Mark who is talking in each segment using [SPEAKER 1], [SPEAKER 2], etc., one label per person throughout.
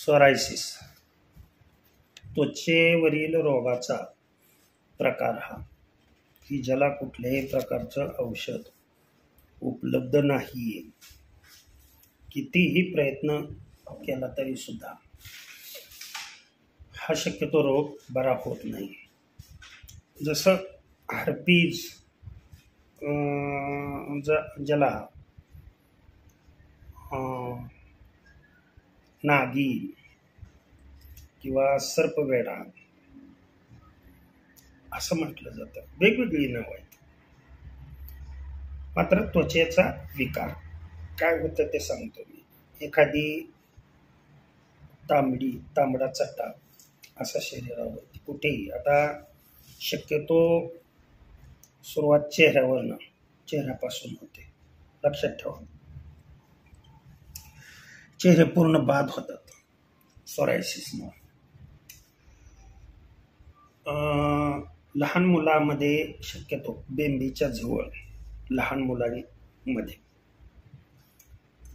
[SPEAKER 1] Psoriasis त्वचेवरील रोगाचा प्रकार हा की ज्याला कुठल्याही प्रकारचं औषध उपलब्ध नाही. कितीही प्रयत्न केला तरी सुद्धा हा शक्यतो रोग बरा होत नाही. जसं हर्पीज ज्याला नागी किंवा सर्पवेडा असं म्हटलं जातं. वेगवेगळी नाव आहेत. मात्र त्वचेचा विकार काय होतं ते सांगतो मी. एखादी तांबडा चट्टा असा शरीरावरती कुठेही, आता शक्यतो सुरुवात चेहऱ्यापासून होते. लक्षात ठेवा, चेहरे पूर्ण बाद होतात सोरायसिसमुळे. लहान मुलांमध्ये शक्यतो बेंबीच्या जवळ, लहान मुलांमध्ये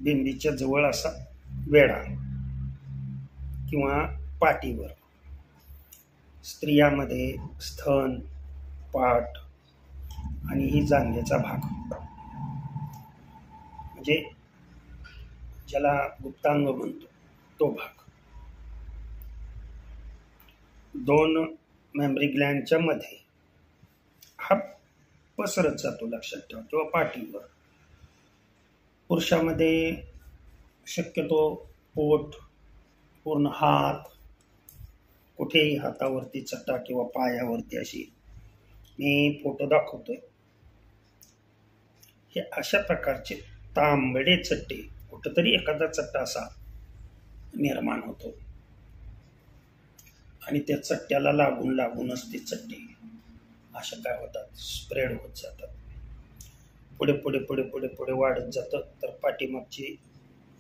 [SPEAKER 1] बेंबीच्या जवळ असा वेढा किंवा पाठीवर, स्त्रियांमध्ये स्तन, पाठ आणि ही जांघेचा भाग, म्हणजे ज्याला गुप्तांग म्हणतो तो भाग, दोन मेमरी ग्लँडच्या मध्ये हा पसरत जातो. लक्षात ठेवा. किंवा पाठीवर. पुरुषामध्ये शक्यतो पोट, पूर्ण हात, कुठेही हातावरती चट्टा किंवा पायावरती अशी मी फोटो दाखवतोय. हे अशा प्रकारचे तांबडे चट्टे, कुठंतरी एखादा चट्टा असा निर्माण होतो आणि त्या चट्ट्याला लागूनच ते चट्टे अशा काय होतात, स्प्रेड होत जातात. पुढे पुढे पुढे पुढे पुढे वाढत जातं. तर पाठीमागची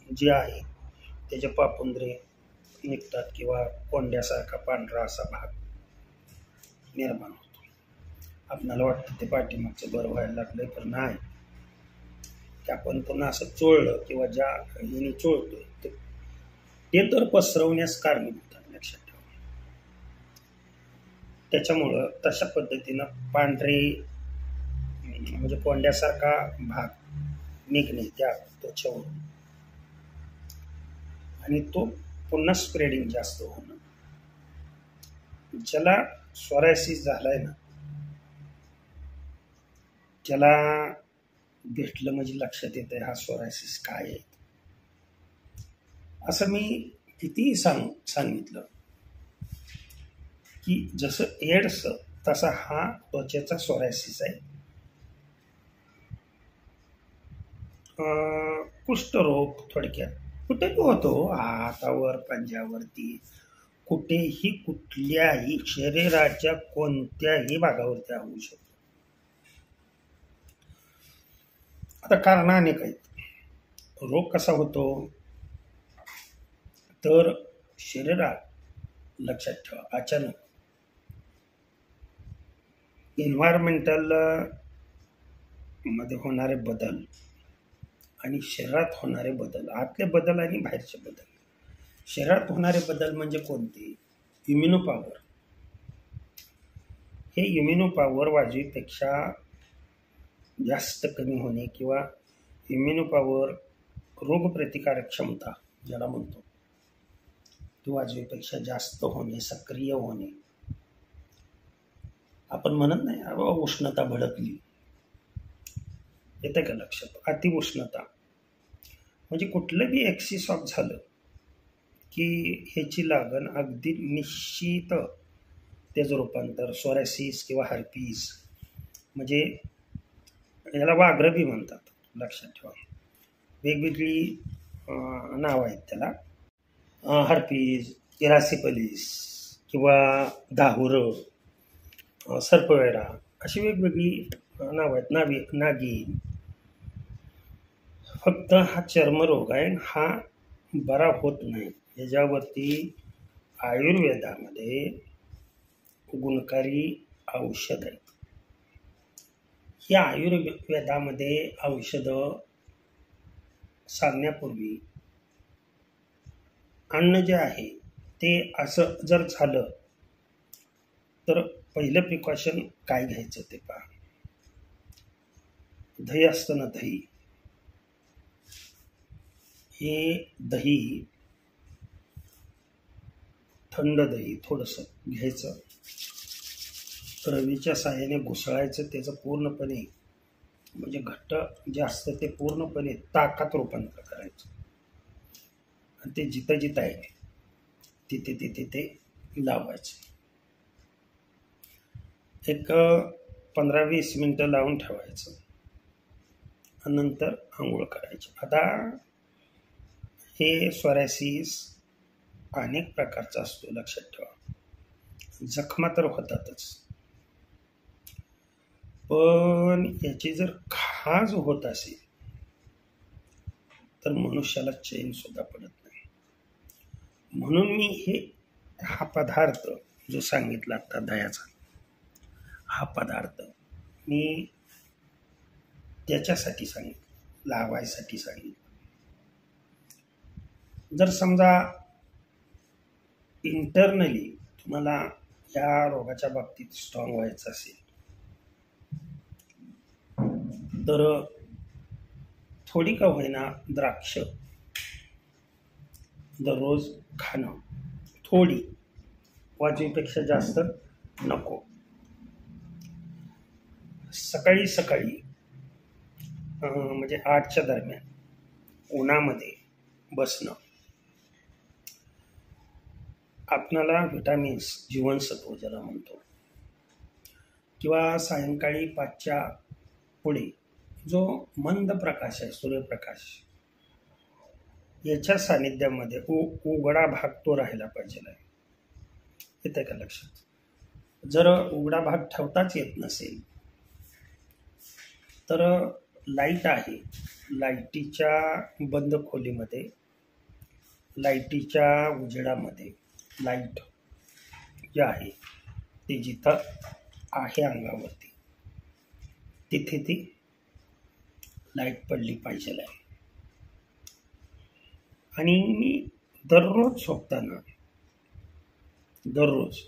[SPEAKER 1] जी आहे त्याचे पापुंद्रे निघतात किंवा कोंड्यासारखा पांढरा असा भाग निर्माण होतो. आपल्याला वाटतं ते पाठीमागचं बरं व्हायला लागलंय, तर नाही. की आपण पुन्हा असं चोळलं किंवा ज्या हिने चोळतोय ते तर पसरवण्यास कारणीभूत आहे. लक्षात ठेवा. त्याच्यामुळं तशा पद्धतीनं पांढरे म्हणजे कोंड्यासारखा भाग निघणे त्या त्वचेवरून आणि तो पुन्हा स्प्रेडिंग जास्त होणं. ज्याला सोरायसिस झालाय ना, त्याला भेटलं म्हणजे लक्षात येतंय हा सोरायसिस काय आहे. असं मी कितीही सांगितलं की जसं एड्स तसा हा त्वचेचा सोरायसिस आहे. कुष्ठरोग थोडक्यात कुठेही होतो, हातावर, पंजावरती, कुठेही, कुठल्याही शरीराच्या कोणत्याही भागावरती होऊ शकतो. आता कारण अनेक आहेत. रोग कसा होतो तर शरीरात, लक्षात ठेवा, अचानक एन्व्हायरमेंटल मध्ये होणारे बदल आणि शरीरात होणारे बदल, आतले बदल आणि बाहेरचे बदल. शरीरात होणारे बदल म्हणजे कोणते? Immuno power. हे इम्युनो पॉवर वाजवीपेक्षा जास्त कमी होणे किंवा इम्युनो पॉवर रोगप्रतिकारक क्षमता ज्याला म्हणतो ती वाजवीपेक्षा जास्त होणे, सक्रिय होणे. आपण म्हणत नाही उष्णता भडकली, येते का लक्षात? अतिउष्णता म्हणजे कुठलं बी एक्सिस ऑफ झालं की ह्याची लागण अगदी निश्चित त्याचं रूपांतर सोरायसिस किंवा हर्पीस, म्हणजे याला वाग्रबी म्हणतात. लक्षात ठेवा. वेगवेगळी नाव आहेत त्याला. हर्पीज, इरासिपलिस किंवा दाहुरं, सर्पवेडा अशी वेगवेगळी नाव आहेत. नागी. फक्त हा चर्मरोग आहे, हा बरा होत नाही. याच्यावरती आयुर्वेदामध्ये गुणकारी औषध आहेत. ही आयुर्वेदामध्ये औषधं सांगण्यापूर्वी अन्न जे आहे ते असं जर झालं तर पहिलं प्रिकॉशन काय घ्यायचं ते पहा. दही असतं ना, दही, हे दही थंड दही थोडंसं घ्यायचं, रवीच्या साहाय्याने घुसळायचं, त्याचं पूर्णपणे म्हणजे घट्ट जे असतं ते पूर्णपणे ताकात रूपांतर करायचं आणि ते जिथं जिथं आहे तिथे तिथे ते लावायचं. एक 15-20 मिनटं लावून ठेवायचं आणि नंतर आंघोळ करायची. आता हे सोरायसिस अनेक प्रकारचा असतो, लक्षात ठेवा. जखमा तर होतातच, पण याची जर खाज होत असेल तर मनुष्याला चैन सुद्धा पडत नाही. म्हणून मी हा पदार्थ जो सांगितला आता दह्याचा, हा पदार्थ मी त्याच्यासाठी सांगितलं, लावायसाठी सांगितलं. जर समजा इंटरनली तुम्हाला या रोगाच्या बाबतीत स्ट्रॉंग व्हायचं असेल तर थोडी का होईना द्राक्ष दररोज खाणं, थोडी, वाजवीपेक्षा जास्त नको. सकाळी सकाळी म्हणजे 8च्या दरम्यान उन्हामध्ये बसणं आपणाला व्हिटॅमिन्स, जीवनसत्व ज्याला म्हणतो, किंवा सायंकाळी 5च्या पुढे जो मंद प्रकाश आहे, सूर्यप्रकाश, याच्या सानिध्यामध्ये उघडा भाग तो राहायला पाहिजे. येते का लक्षात? जर उघडा भाग ठेवताच येत नसेल तर लाईट आहे, लाईटीच्या बंद खोलीमध्ये, लाईटीच्या उजेडामध्ये, लाईट जे आहे ते जिथं आहे अंगावरती तिथे ती लाईट पडली पाहिजे. आणि मी दररोज झोपताना, दररोज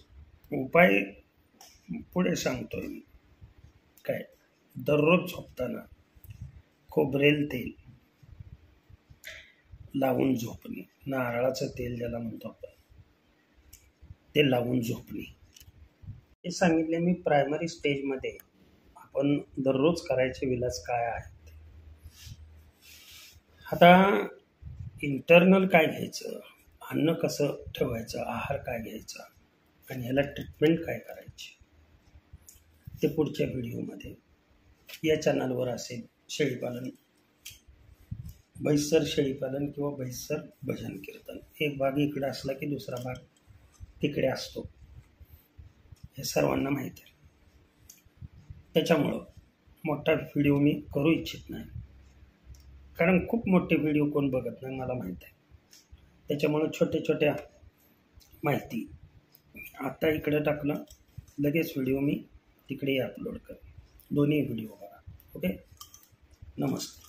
[SPEAKER 1] उपाय पुढे सांगतोय मी काय, दररोज झोपताना खोबरेल तेल लावून झोपणे, नारळाचं तेल ज्याला म्हणतो आपण, ते लावून झोपणे, हे सांगितले मी प्रायमरी स्टेजमध्ये. आपण दररोज करायचे विलास काय आहेत. आता इंटरनल काय घ्यायचं, अन्न कसं ठेवायचं, आहार काय घ्यायचा आणि ह्याला ट्रीटमेंट काय करायची, ते पुढच्या व्हिडिओमध्ये या चॅनलवर असेल. शेळीपालन, बैसर शेळीपालन किंवा बैसर भजन कीर्तन, एक भाग इकडे असला की दुसरा भाग तिकडे असतो, हे सर्वांना माहिती आहे. त्याच्यामुळं मोठा व्हिडिओ मी करू इच्छित नाही, कारण खूप मोठे व्हिडिओ कोण बघत नाही मला माहीत आहे. त्याच्यामुळं छोट्या छोट्या माहिती आता इकडे टाकलं, लगेच व्हिडिओ मी तिकडे अपलोड करेन. दोन्ही व्हिडिओ बघा. ओके, नमस्कार.